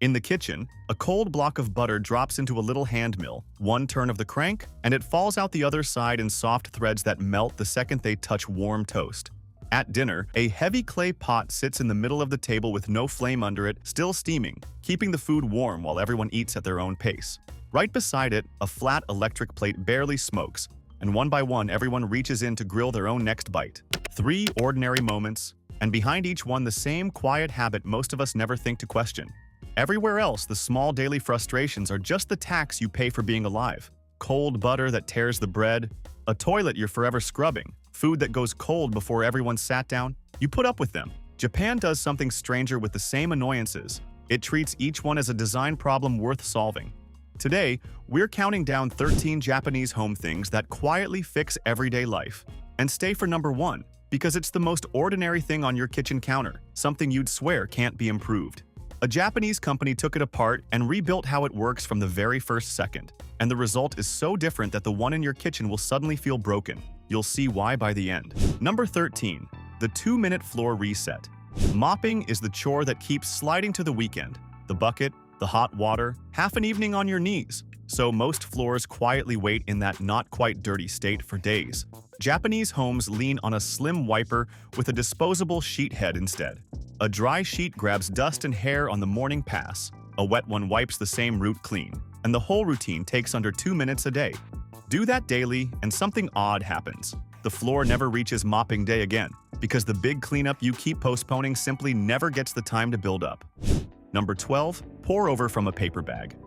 In the kitchen, a cold block of butter drops into a little hand mill, one turn of the crank, and it falls out the other side in soft threads that melt the second they touch warm toast. At dinner, a heavy clay pot sits in the middle of the table with no flame under it, still steaming, keeping the food warm while everyone eats at their own pace. Right beside it, a flat electric plate barely smokes, and one by one everyone reaches in to grill their own next bite. 3 ordinary moments, and behind each one the same quiet habit most of us never think to question. Everywhere else, the small daily frustrations are just the tax you pay for being alive. Cold butter that tears the bread, a toilet you're forever scrubbing, food that goes cold before everyone sat down. You put up with them. Japan does something stranger with the same annoyances. It treats each one as a design problem worth solving. Today, we're counting down 13 Japanese home things that quietly fix everyday life. And stay for number 1, because it's the most ordinary thing on your kitchen counter, something you'd swear can't be improved. A Japanese company took it apart and rebuilt how it works from the very first second. And the result is so different that the one in your kitchen will suddenly feel broken. You'll see why by the end. Number 13. The 2-minute floor reset. Mopping is the chore that keeps sliding to the weekend. The bucket, the hot water, half an evening on your knees. So most floors quietly wait in that not-quite-dirty state for days. Japanese homes lean on a slim wiper with a disposable sheet head instead. A dry sheet grabs dust and hair on the morning pass. A wet one wipes the same route clean. And the whole routine takes under 2 minutes a day. Do that daily, and something odd happens. The floor never reaches mopping day again, because the big cleanup you keep postponing simply never gets the time to build up. Number 12. Pour over from a paper bag.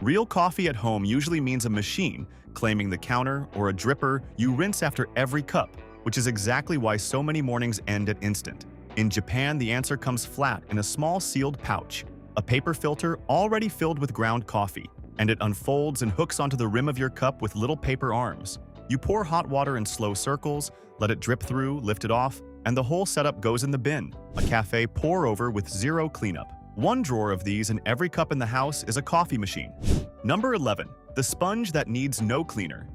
Real coffee at home usually means a machine claiming the counter or a dripper you rinse after every cup, which is exactly why so many mornings end at instant. In Japan, the answer comes flat in a small sealed pouch, a paper filter already filled with ground coffee, and it unfolds and hooks onto the rim of your cup with little paper arms. You pour hot water in slow circles, let it drip through, lift it off, and the whole setup goes in the bin, a cafe pour-over with zero cleanup. One drawer of these in every cup in the house is a coffee machine. Number 11. The sponge that needs no cleaner.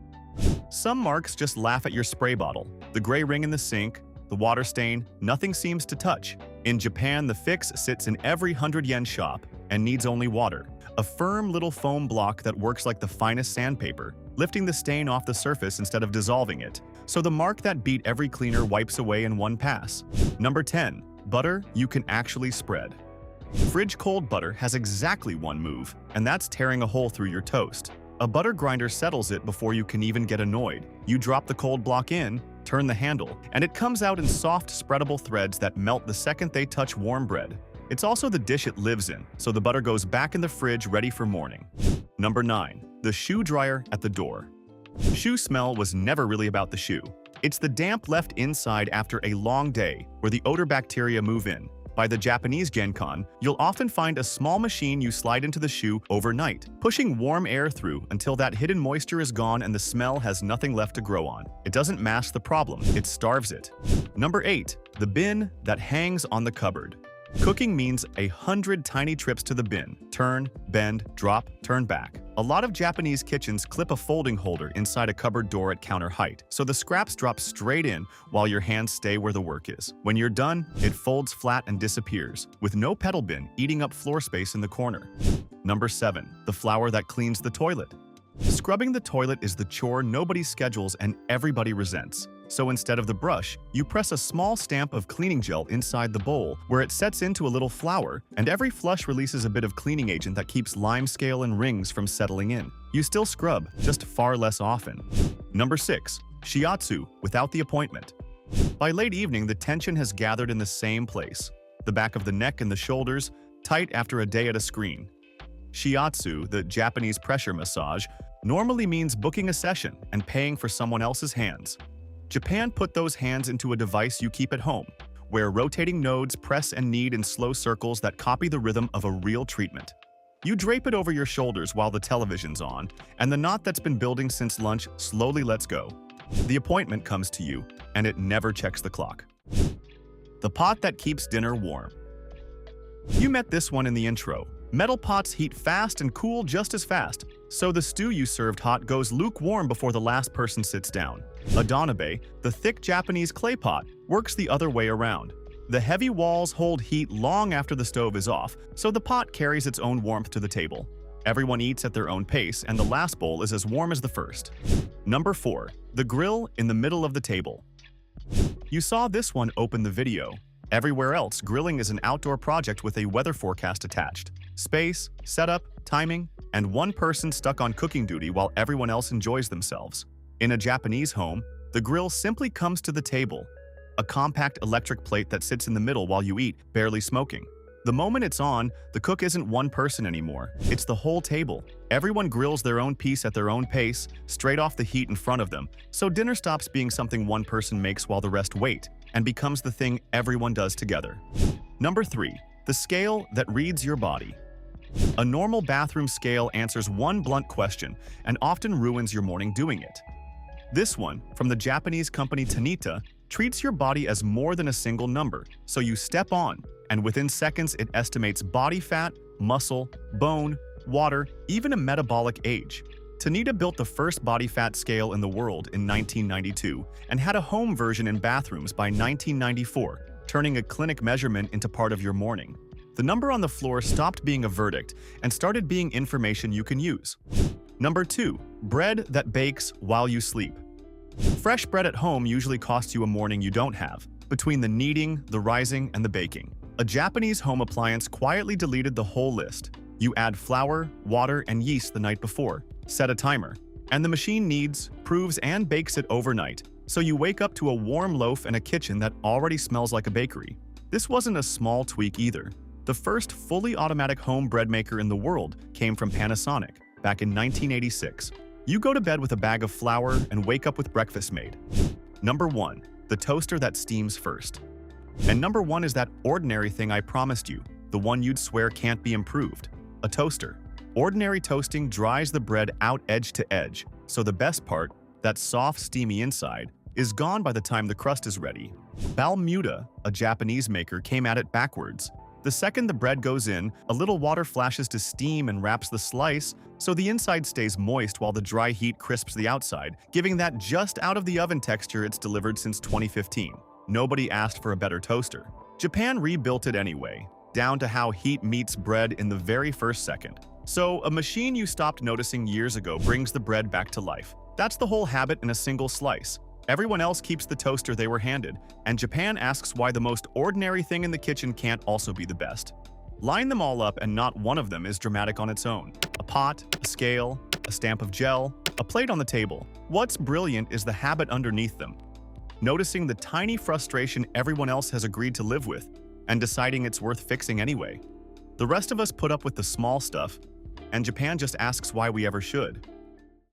Some marks just laugh at your spray bottle. The gray ring in the sink, the water stain, nothing seems to touch. In Japan, the fix sits in every 100-yen shop and needs only water. A firm little foam block that works like the finest sandpaper, lifting the stain off the surface instead of dissolving it. So the mark that beat every cleaner wipes away in one pass. Number 10. Butter you can actually spread. Fridge cold butter has exactly one move, and that's tearing a hole through your toast. A butter grinder settles it before you can even get annoyed. You drop the cold block in, turn the handle, and it comes out in soft, spreadable threads that melt the second they touch warm bread. It's also the dish it lives in, so the butter goes back in the fridge ready for morning. Number 9. The shoe dryer at the door. Shoe smell was never really about the shoe. It's the damp left inside after a long day, where the odor bacteria move in. By the Japanese Genkan, you'll often find a small machine you slide into the shoe overnight, pushing warm air through until that hidden moisture is gone and the smell has nothing left to grow on. It doesn't mask the problem, it starves it. Number 8. The bin that hangs on the cupboard. Cooking means 100 tiny trips to the bin. Turn, bend, drop, turn back. A lot of Japanese kitchens clip a folding holder inside a cupboard door at counter height, so the scraps drop straight in while your hands stay where the work is. When you're done, it folds flat and disappears, with no pedal bin eating up floor space in the corner. Number 7. The flour that cleans the toilet. Scrubbing the toilet is the chore nobody schedules and everybody resents. So instead of the brush, you press a small stamp of cleaning gel inside the bowl where it sets into a little flour, and every flush releases a bit of cleaning agent that keeps lime scale and rings from settling in. You still scrub, just far less often. Number 6. Shiatsu without the appointment. By late evening, the tension has gathered in the same place. The back of the neck and the shoulders, tight after a day at a screen. Shiatsu, the Japanese pressure massage, normally means booking a session and paying for someone else's hands. Japan put those hands into a device you keep at home, where rotating nodes press and knead in slow circles that copy the rhythm of a real treatment. You drape it over your shoulders while the television's on, and the knot that's been building since lunch slowly lets go. The appointment comes to you, and it never checks the clock. The pot that keeps dinner warm. You met this one in the intro. Metal pots heat fast and cool just as fast, so the stew you served hot goes lukewarm before the last person sits down. A donabe, the thick Japanese clay pot, works the other way around. The heavy walls hold heat long after the stove is off, so the pot carries its own warmth to the table. Everyone eats at their own pace, and the last bowl is as warm as the first. Number 4. The grill in the middle of the table. You saw this one open the video. Everywhere else, grilling is an outdoor project with a weather forecast attached. Space, setup, timing, and one person stuck on cooking duty while everyone else enjoys themselves. In a Japanese home, the grill simply comes to the table. A compact electric plate that sits in the middle while you eat, barely smoking. The moment it's on, the cook isn't one person anymore. It's the whole table. Everyone grills their own piece at their own pace, straight off the heat in front of them, so dinner stops being something one person makes while the rest wait, and becomes the thing everyone does together. Number 3. The scale that reads your body. A normal bathroom scale answers one blunt question and often ruins your morning doing it. This one, from the Japanese company Tanita, treats your body as more than a single number, so you step on, and within seconds it estimates body fat, muscle, bone, water, even a metabolic age. Tanita built the first body fat scale in the world in 1992 and had a home version in bathrooms by 1994, turning a clinic measurement into part of your morning. The number on the floor stopped being a verdict and started being information you can use. Number 2. Bread that bakes while you sleep. Fresh bread at home usually costs you a morning you don't have, between the kneading, the rising, and the baking. A Japanese home appliance quietly deleted the whole list. You add flour, water, and yeast the night before, set a timer, and the machine kneads, proves, and bakes it overnight, so you wake up to a warm loaf and a kitchen that already smells like a bakery. This wasn't a small tweak either. The first fully automatic home bread maker in the world came from Panasonic back in 1986. You go to bed with a bag of flour and wake up with breakfast made. Number 1. The toaster that steams first. And number 1 is that ordinary thing I promised you, the one you'd swear can't be improved. A toaster. Ordinary toasting dries the bread out edge to edge, so the best part, that soft, steamy inside, is gone by the time the crust is ready. Balmuda, a Japanese maker, came at it backwards. The second the bread goes in, a little water flashes to steam and wraps the slice, so the inside stays moist while the dry heat crisps the outside, giving that just out of the oven texture it's delivered since 2015. Nobody asked for a better toaster. Japan rebuilt it anyway, down to how heat meets bread in the very first second. So, a machine you stopped noticing years ago brings the bread back to life. That's the whole habit in a single slice. Everyone else keeps the toaster they were handed, and Japan asks why the most ordinary thing in the kitchen can't also be the best. Line them all up and not one of them is dramatic on its own. A pot, a scale, a stamp of gel, a plate on the table. What's brilliant is the habit underneath them. Noticing the tiny frustration everyone else has agreed to live with, and deciding it's worth fixing anyway. The rest of us put up with the small stuff, and Japan just asks why we ever should.